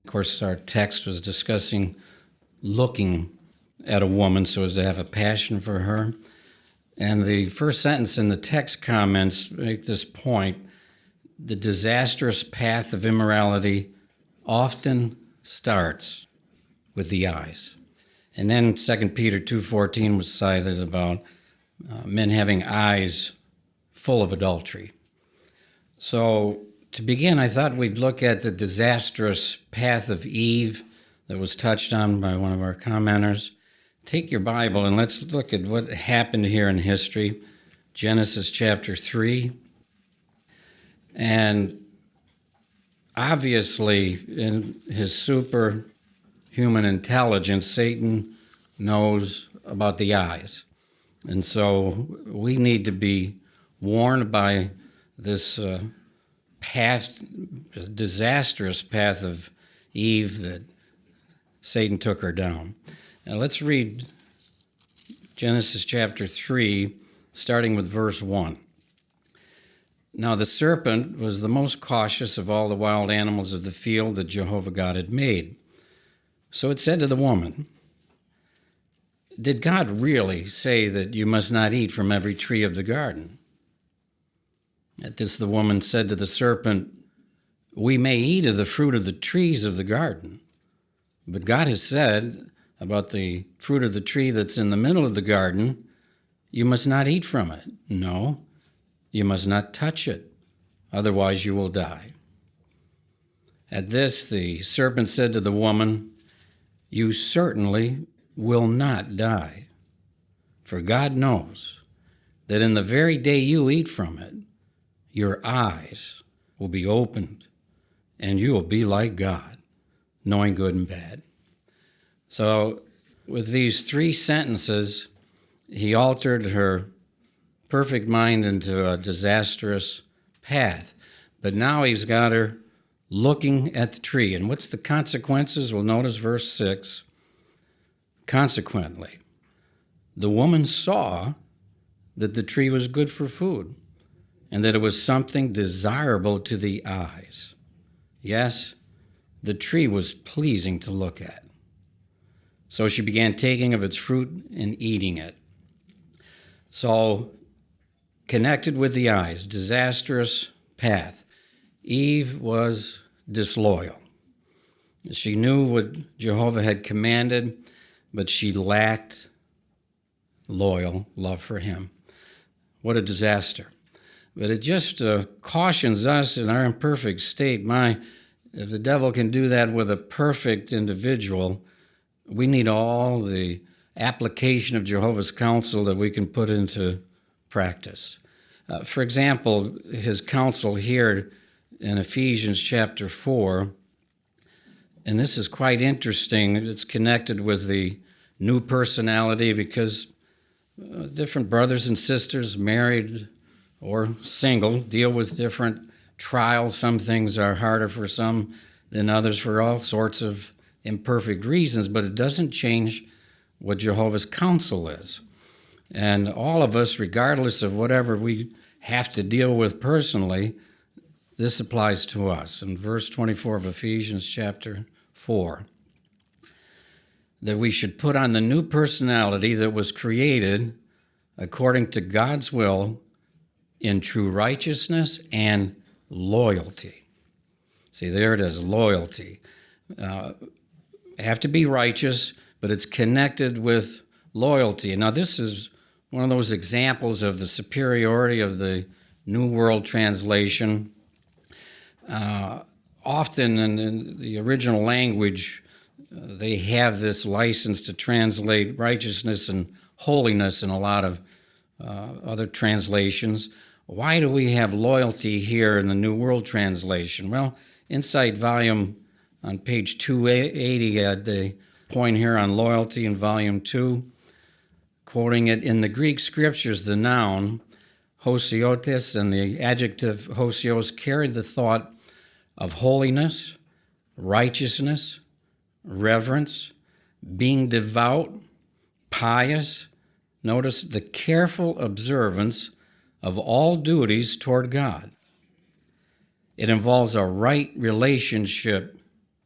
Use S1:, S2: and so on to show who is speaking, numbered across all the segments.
S1: Of course, our text was discussing looking at a woman so as to have a passion for her. And the first sentence in the text comments make this point: the disastrous path of immorality often starts with the eyes. And then 2 Peter 2:14 was cited about men having eyes full of adultery. So to begin, I thought we'd look at the disastrous path of Eve that was touched on by one of our commenters. Take your Bible and let's look at what happened here in history. Genesis chapter 3. And obviously, in his superhuman intelligence, Satan knows about the eyes. And so we need to be warned by this path, this disastrous path of Eve that Satan took her down. Now let's read Genesis chapter 3, starting with verse 1. Now the serpent was the most cautious of all the wild animals of the field that Jehovah God had made. So it said to the woman, "Did God really say that you must not eat from every tree of the garden?" At this the woman said to the serpent, "We may eat of the fruit of the trees of the garden, but God has said about the fruit of the tree that's in the middle of the garden, you must not eat from it. No, you must not touch it, otherwise you will die." At this the serpent said to the woman, "You certainly will not die, for God knows that in the very day you eat from it, your eyes will be opened, and you will be like God, knowing good and bad." So with these three sentences, he altered her perfect mind into a disastrous path. But now he's got her looking at the tree. And what's the consequences? Well, notice verse 6. Consequently, the woman saw that the tree was good for food, and that it was something desirable to the eyes. Yes, the tree was pleasing to look at. So she began taking of its fruit and eating it. So, connected with the eyes, disastrous path. Eve was disloyal. She knew what Jehovah had commanded, but she lacked loyal love for him. What a disaster. But it just cautions us in our imperfect state. If the devil can do that with a perfect individual, we need all the application of Jehovah's counsel that we can put into practice. For example, his counsel here in Ephesians chapter 4, and this is quite interesting. It's connected with the new personality because different brothers and sisters, married or single, deal with different trials. Some things are harder for some than others for all sorts of imperfect reasons, but it doesn't change what Jehovah's counsel is. And all of us, regardless of whatever we have to deal with personally, this applies to us. In verse 24 of Ephesians chapter 4, that we should put on the new personality that was created according to God's will in true righteousness and loyalty. See, there it is, loyalty. Have to be righteous, but it's connected with loyalty. Now, this is one of those examples of the superiority of the New World Translation. Often in the original language, they have this license to translate righteousness and holiness in a lot of other translations. Why do we have loyalty here in the New World Translation? Well, inside volume on page 280, at the point here on loyalty in volume 2, quoting it, in the Greek scriptures, the noun hosiotes and the adjective hosios carried the thought of holiness, righteousness, reverence, being devout, pious. Notice the careful observance of all duties toward God. It involves a right relationship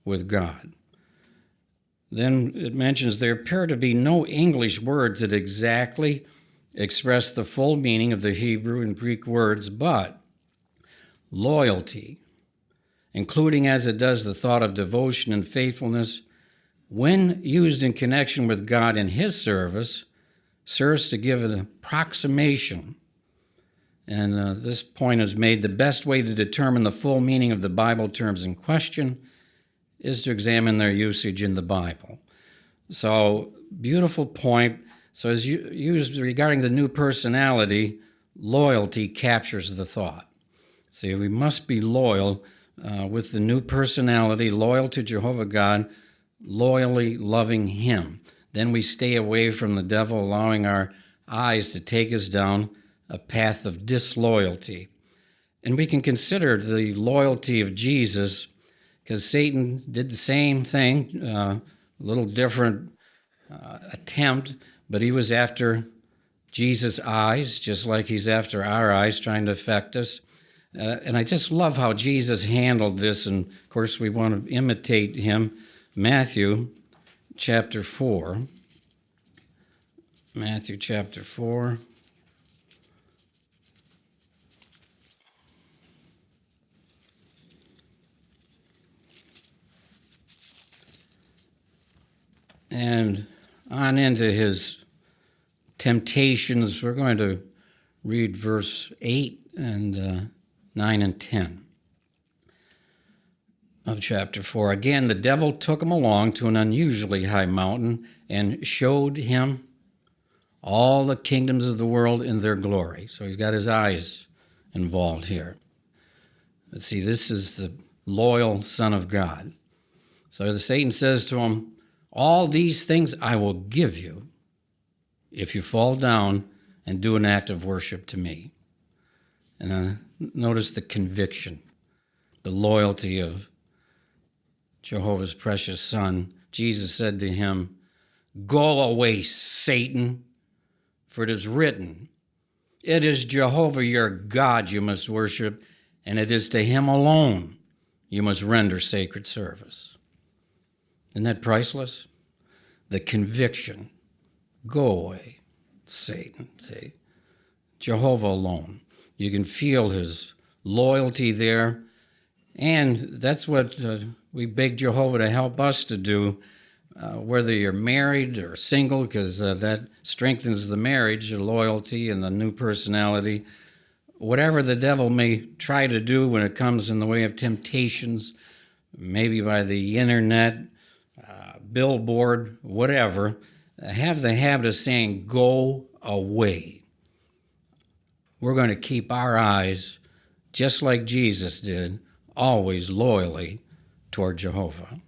S1: with God. Then it mentions there appear to be no English words that exactly express the full meaning of the Hebrew and Greek words, but loyalty, including as it does the thought of devotion and faithfulness, when used in connection with God in His service, serves to give an approximation. And this point is made: the best way to determine the full meaning of the Bible terms in question is to examine their usage in the Bible. So, beautiful point. So, as used regarding the new personality, loyalty captures the thought. See, we must be loyal with the new personality, loyal to Jehovah God, loyally loving Him. Then we stay away from the devil, allowing our eyes to take us down a path of disloyalty. And we can consider the loyalty of Jesus, because Satan did the same thing, a little different attempt, but he was after Jesus' eyes, just like he's after our eyes, trying to affect us. And I just love how Jesus handled this, and of course we want to imitate him. Matthew chapter 4. Matthew chapter 4. And on into his temptations, we're going to read verse 8 and 9 and 10 of chapter 4. Again, the devil took him along to an unusually high mountain and showed him all the kingdoms of the world in their glory. So he's got his eyes involved here. Let's see, this is the loyal Son of God. So Satan says to him, all these things I will give you if you fall down and do an act of worship to me. And notice the conviction, the loyalty of Jehovah's precious Son. Jesus said to him, go away, Satan, for it is written, it is Jehovah your God you must worship, and it is to him alone you must render sacred service. Isn't that priceless? The conviction, go away, Satan. See, Jehovah alone. You can feel his loyalty there, and that's what we beg Jehovah to help us to do, whether you're married or single, because that strengthens the marriage, the loyalty and the new personality. Whatever the devil may try to do when it comes in the way of temptations, maybe by the internet, billboard, whatever, have the habit of saying, go away. We're going to keep our eyes, just like Jesus did, always loyally toward Jehovah.